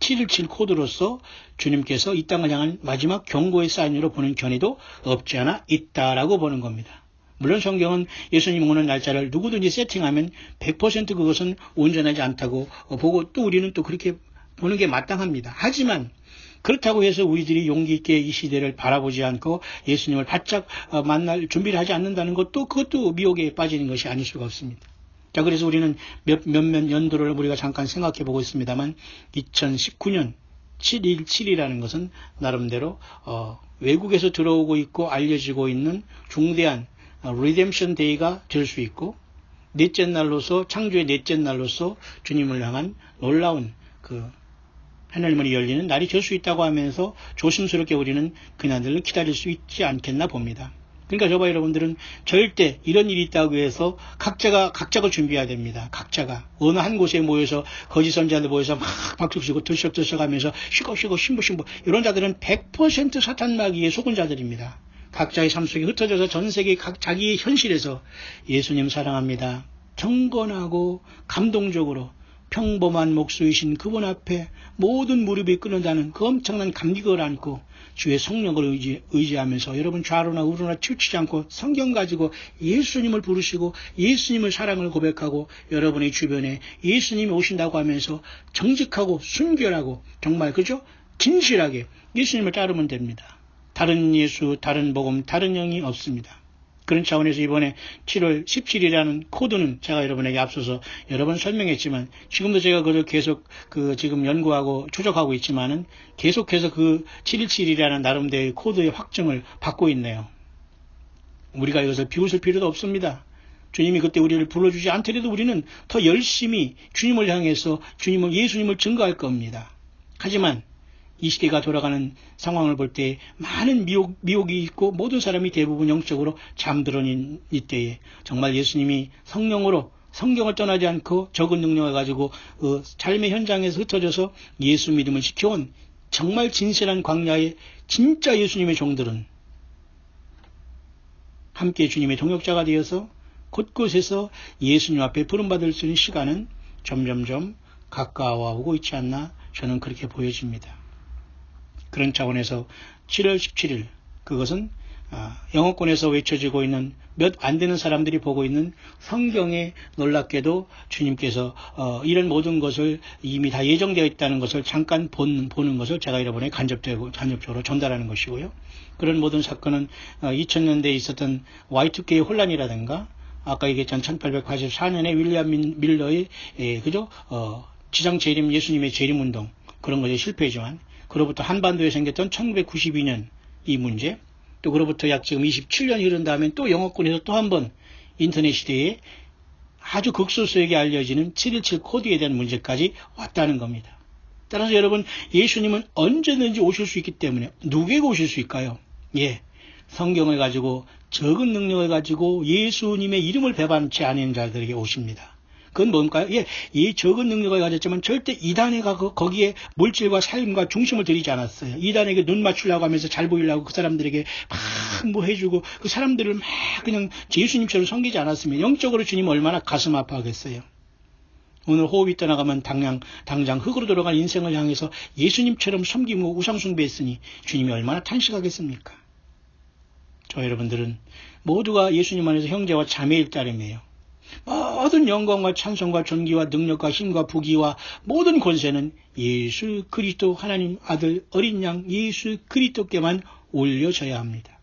S1: 7.17 코드로서 주님께서 이 땅을 향한 마지막 경고의 사인으로 보는 견해도 없지 않아 있다라고 보는 겁니다. 물론 성경은 예수님 오는 날짜를 누구든지 세팅하면 100% 그것은 온전하지 않다고 보고 또 우리는 또 그렇게 보는 게 마땅합니다. 하지만 그렇다고 해서 우리들이 용기 있게 이 시대를 바라보지 않고 예수님을 바짝 만날 준비를 하지 않는다는 것도 그것도 미혹에 빠지는 것이 아닐 수가 없습니다. 자, 그래서 우리는 몇몇 연도를 우리가 잠깐 생각해 보고 있습니다만 2019년 7.17이라는 것은 나름대로 외국에서 들어오고 있고 알려지고 있는 중대한 리뎀션 데이가 될 수 있고 넷째 날로서 창조의 넷째 날로서 주님을 향한 놀라운 하늘문이 열리는 날이 될 수 있다고 하면서 조심스럽게 우리는 그날들을 기다릴 수 있지 않겠나 봅니다. 그러니까 저와 여러분들은 절대 이런 일이 있다고 해서 각자가 준비해야 됩니다. 각자가 어느 한 곳에 모여서 거짓 선지자들 모여서 막 박수치고 들썩들썩 하면서 쉬고 신부 이런 자들은 100% 사탄 마귀에 속은 자들입니다. 각자의 삶 속에 흩어져서 전 세계 자기의 현실에서 예수님 사랑합니다. 경건하고 감동적으로 평범한 목소리신 그분 앞에 모든 무릎이 꿇는다는 그 엄청난 감격을 안고 주의 성령을 의지하면서 여러분 좌로나 우로나 치우치지 않고 성경 가지고 예수님을 부르시고 예수님의 사랑을 고백하고 여러분의 주변에 예수님이 오신다고 하면서 정직하고 순결하고 정말 그죠? 진실하게 예수님을 따르면 됩니다. 다른 예수, 다른 복음, 다른 영이 없습니다. 그런 차원에서 이번에 7월 17일이라는 코드는 제가 여러분에게 앞서서 여러 번 설명했지만 지금도 제가 그걸 계속 지금 연구하고 추적하고 있지만은 계속해서 717이라는 나름대로의 코드의 확증을 받고 있네요. 우리가 이것을 비웃을 필요도 없습니다. 주님이 그때 우리를 불러주지 않더라도 우리는 더 열심히 주님을 향해서 예수님을 증거할 겁니다. 하지만 이 시대가 돌아가는 상황을 볼 때 많은 미혹이 있고 모든 사람이 대부분 영적으로 잠들어있는 이때에 정말 예수님이 성령으로 성경을 떠나지 않고 적은 능력을 가지고 삶의 현장에서 흩어져서 예수 믿음을 지켜온 정말 진실한 광야의 진짜 예수님의 종들은 함께 주님의 동역자가 되어서 곳곳에서 예수님 앞에 부름받을 수 있는 시간은 점점점 가까워오고 있지 않나 저는 그렇게 보여집니다. 그런 차원에서 7월 17일 그것은 영어권에서 외쳐지고 있는 몇 안 되는 사람들이 보고 있는 성경에 놀랍게도 주님께서 이런 모든 것을 이미 다 예정되어 있다는 것을 잠깐 보는 것을 제가 여러분에게 간접적으로 전달하는 것이고요. 그런 모든 사건은 2000년대에 있었던 Y2K 혼란이라든가 아까 얘기했던 1884년에 윌리엄 밀러의 지상 재림 예수님의 재림 운동 그런 것이 실패지만 그로부터 한반도에 생겼던 1992년 이 문제 또 그로부터 약 지금 27년이 흐른 다음에 또 영어권에서 또 한 번 인터넷 시대에 아주 극소수에게 알려지는 717 코드에 대한 문제까지 왔다는 겁니다. 따라서 여러분 예수님은 언제든지 오실 수 있기 때문에 누구에게 오실 수 있을까요? 성경을 가지고 적은 능력을 가지고 예수님의 이름을 배반치 않은 자들에게 오십니다. 그건 뭔가요? 이 적은 능력을 가졌지만 절대 이단에 가서 거기에 물질과 삶과 중심을 들이지 않았어요. 이단에게 눈 맞추려고 하면서 잘 보이려고 그 사람들에게 막 해주고 그 사람들을 막 그냥 예수님처럼 섬기지 않았으면 영적으로 주님 얼마나 가슴 아파하겠어요. 오늘 호흡이 떠나가면 당장 흙으로 돌아간 인생을 향해서 예수님처럼 섬기고 우상숭배했으니 주님이 얼마나 탄식하겠습니까? 저 여러분들은 모두가 예수님 안에서 형제와 자매일 따름이에요. 모든 영광과 찬송과 존귀와 능력과 힘과 부귀와 모든 권세는 예수 그리스도 하나님 아들 어린 양 예수 그리스도께만 올려져야 합니다.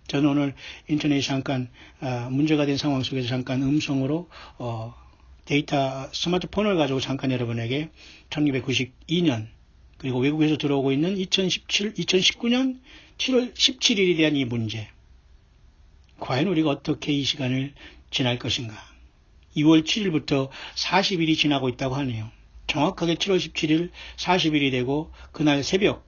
S1: 저는 오늘 인터넷에 잠깐 문제가 된 상황 속에서 잠깐 음성으로 데이터 스마트폰을 가지고 잠깐 여러분에게 1992년 그리고 외국에서 들어오고 있는 2019년 7월 17일에 대한 이 문제 과연 우리가 어떻게 이 시간을 지날 것인가. 2월 7일부터 40일이 지나고 있다고 하네요. 정확하게 7월 17일 40일이 되고 그날 새벽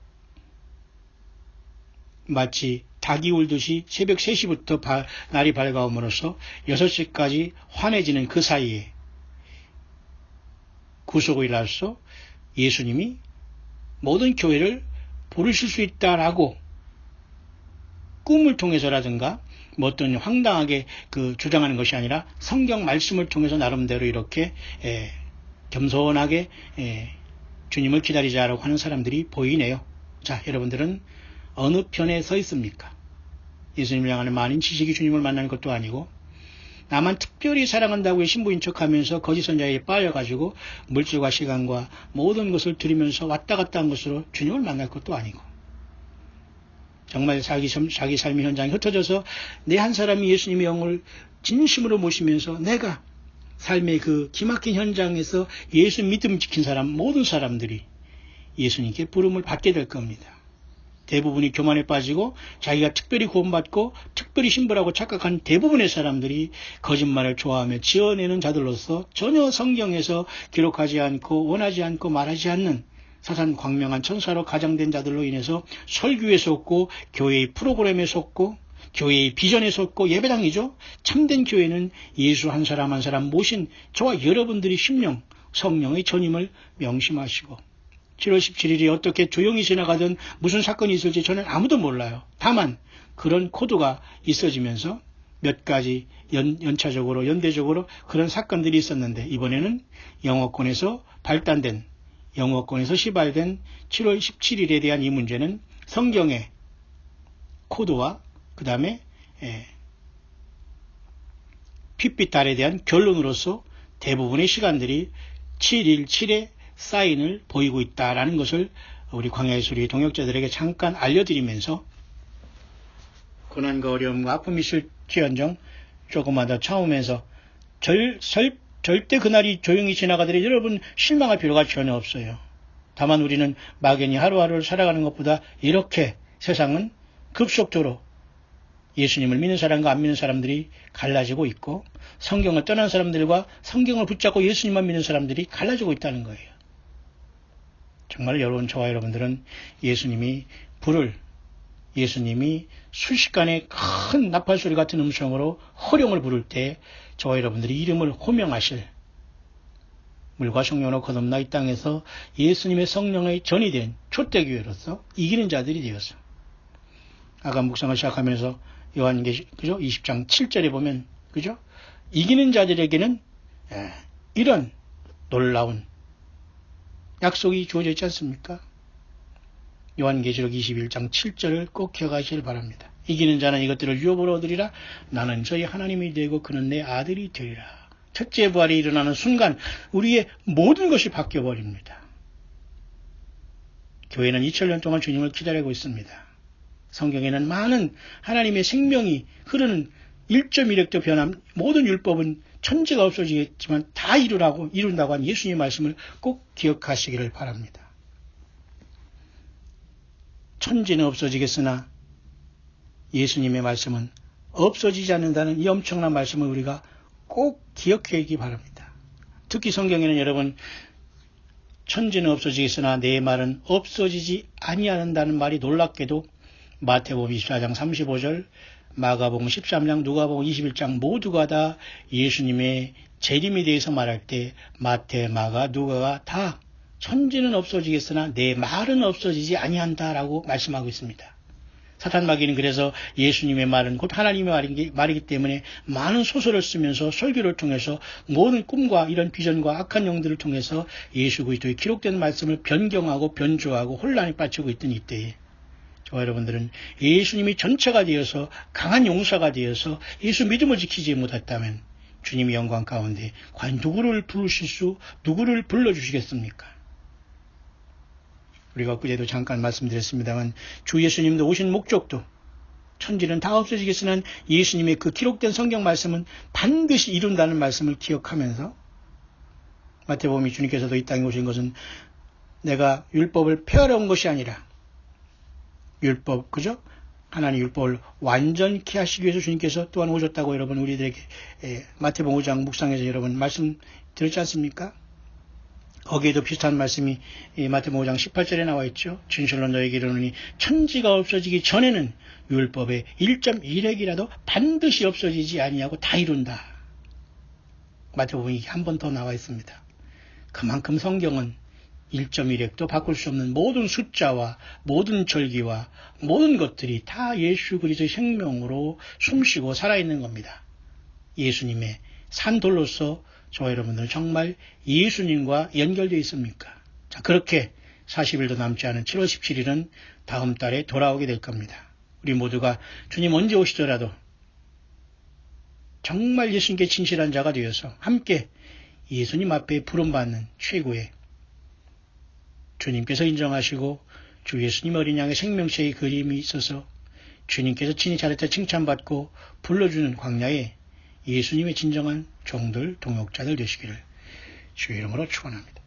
S1: 마치 닭이 울듯이 새벽 3시부터 날이 밝아옴으로써 6시까지 환해지는 그 사이에 구속의로서 예수님이 모든 교회를 부르실 수 있다라고 꿈을 통해서라든가 어떤 황당하게 주장하는 것이 아니라 성경 말씀을 통해서 나름대로 이렇게 겸손하게 주님을 기다리자라고 하는 사람들이 보이네요. 자, 여러분들은 어느 편에 서 있습니까? 예수님을 향하는 많은 지식이 주님을 만나는 것도 아니고 나만 특별히 사랑한다고 신부인 척하면서 거짓 선자에 빠져가지고 물질과 시간과 모든 것을 들이면서 왔다 갔다 한 것으로 주님을 만날 것도 아니고 정말 자기 삶의 현장에 흩어져서 내 한 사람이 예수님의 영을 진심으로 모시면서 내가 삶의 그 기막힌 현장에서 예수 믿음 지킨 사람 모든 사람들이 예수님께 부름을 받게 될 겁니다. 대부분이 교만에 빠지고 자기가 특별히 구원받고 특별히 신부라고 착각한 대부분의 사람들이 거짓말을 좋아하며 지어내는 자들로서 전혀 성경에서 기록하지 않고 원하지 않고 말하지 않는 사단 광명한 천사로 가장된 자들로 인해서 설교에 속고 교회의 프로그램에 속고 교회의 비전에 속고 예배당이죠. 참된 교회는 예수 한 사람 한 사람 모신 저와 여러분들이 심령 성령의 전임을 명심하시고 7월 17일이 어떻게 조용히 지나가든 무슨 사건이 있을지 저는 아무도 몰라요. 다만 그런 코드가 있어지면서 몇 가지 연차적으로 연대적으로 그런 사건들이 있었는데 이번에는 영어권에서 발단된 영어권에서 시발된 7월 17일에 대한 이 문제는 성경의 코드와 그 다음에 핏빛달에 대한 결론으로서 대부분의 시간들이 717의 사인을 보이고 있다라는 것을 우리 광야의 소리의 동역자들에게 잠깐 알려드리면서 고난과 어려움과 아픔이 있을지언정 조금만 더 참으면서 절대 그날이 조용히 지나가더라도 여러분 실망할 필요가 전혀 없어요. 다만 우리는 막연히 하루하루를 살아가는 것보다 이렇게 세상은 급속도로 예수님을 믿는 사람과 안 믿는 사람들이 갈라지고 있고 성경을 떠난 사람들과 성경을 붙잡고 예수님만 믿는 사람들이 갈라지고 있다는 거예요. 정말 여러분, 저와 여러분들은 예수님이 순식간에 큰 나팔소리 같은 음성으로 호령을 부를 때 저와 여러분들이 이름을 호명하실 물과 성령으로 거듭나 이 땅에서 예수님의 성령의 전이 된 초대교회로서 이기는 자들이 되었어. 아까 묵상을 시작하면서 요한계시 그죠? 20장 7절에 보면 그죠? 이기는 자들에게는 이런 놀라운 약속이 주어져 있지 않습니까? 요한계시록 21장 7절을 꼭 기억하시길 바랍니다. 이기는 자는 이것들을 유업으로 얻으리라. 나는 저희 하나님이 되고 그는 내 아들이 되리라. 첫째 부활이 일어나는 순간 우리의 모든 것이 바뀌어버립니다. 교회는 2000년 동안 주님을 기다리고 있습니다. 성경에는 많은 하나님의 생명이 흐르는 1.1획도 변함 모든 율법은 천지가 없어지겠지만 다 이룬다고 한 예수님의 말씀을 꼭 기억하시기를 바랍니다. 천지는 없어지겠으나 예수님의 말씀은 없어지지 않는다는 이 엄청난 말씀을 우리가 꼭 기억하기 바랍니다. 특히 성경에는 여러분 천지는 없어지겠으나 내 말은 없어지지 아니하는다는 말이 놀랍게도 마태복음 24장 35절, 마가복음 13장, 누가복음 21장 모두가 다 예수님의 재림에 대해서 말할 때 마태, 마가, 누가가 다 천지는 없어지겠으나 내 말은 없어지지 아니한다라고 말씀하고 있습니다. 사탄 마귀는 그래서 예수님의 말은 곧 하나님의 말이기 때문에 많은 소설을 쓰면서 설교를 통해서 모든 꿈과 이런 비전과 악한 영들을 통해서 예수 그리스도의 기록된 말씀을 변경하고 변조하고 혼란에 빠지고 있던 이때에 저와 여러분들은 예수님이 전체가 되어서 강한 용사가 되어서 예수 믿음을 지키지 못했다면 주님의 영광 가운데 과연 누구를 불러주시겠습니까? 우리가 그제도 잠깐 말씀드렸습니다만 주 예수님도 오신 목적도 천지는 다 없어지겠으나 예수님의 그 기록된 성경 말씀은 반드시 이룬다는 말씀을 기억하면서 마태복음이 주님께서도 이 땅에 오신 것은 내가 율법을 폐하러 온 것이 아니라 율법, 그죠? 하나님 율법을 완전케 하시기 위해서 주님께서 또한 오셨다고 여러분 우리들에게 마태복음 5장 묵상에서 여러분 말씀 들었지 않습니까? 거기에도 비슷한 말씀이 마태복음 5장 18절에 나와 있죠. 진실로 너에게 이르노니 천지가 없어지기 전에는 율법의 1.1획이라도 반드시 없어지지 아니하고 다 이룬다. 마태복음이 한 번 더 나와 있습니다. 그만큼 성경은 1.1획도 바꿀 수 없는 모든 숫자와 모든 절기와 모든 것들이 다 예수 그리스도의 생명으로 숨쉬고 살아있는 겁니다. 예수님의 산돌로서 저와 여러분들 정말 예수님과 연결되어 있습니까? 자, 그렇게 40일도 남지 않은 7월 17일은 다음 달에 돌아오게 될 겁니다. 우리 모두가 주님 언제 오시더라도 정말 예수님께 진실한 자가 되어서 함께 예수님 앞에 부름받는 최고의 주님께서 인정하시고 주 예수님 어린 양의 생명체의 그림이 있어서 주님께서 친히 잘했다 칭찬받고 불러주는 광야에 예수님의 진정한 종들, 동역자들 되시기를 주의 이름으로 축원합니다.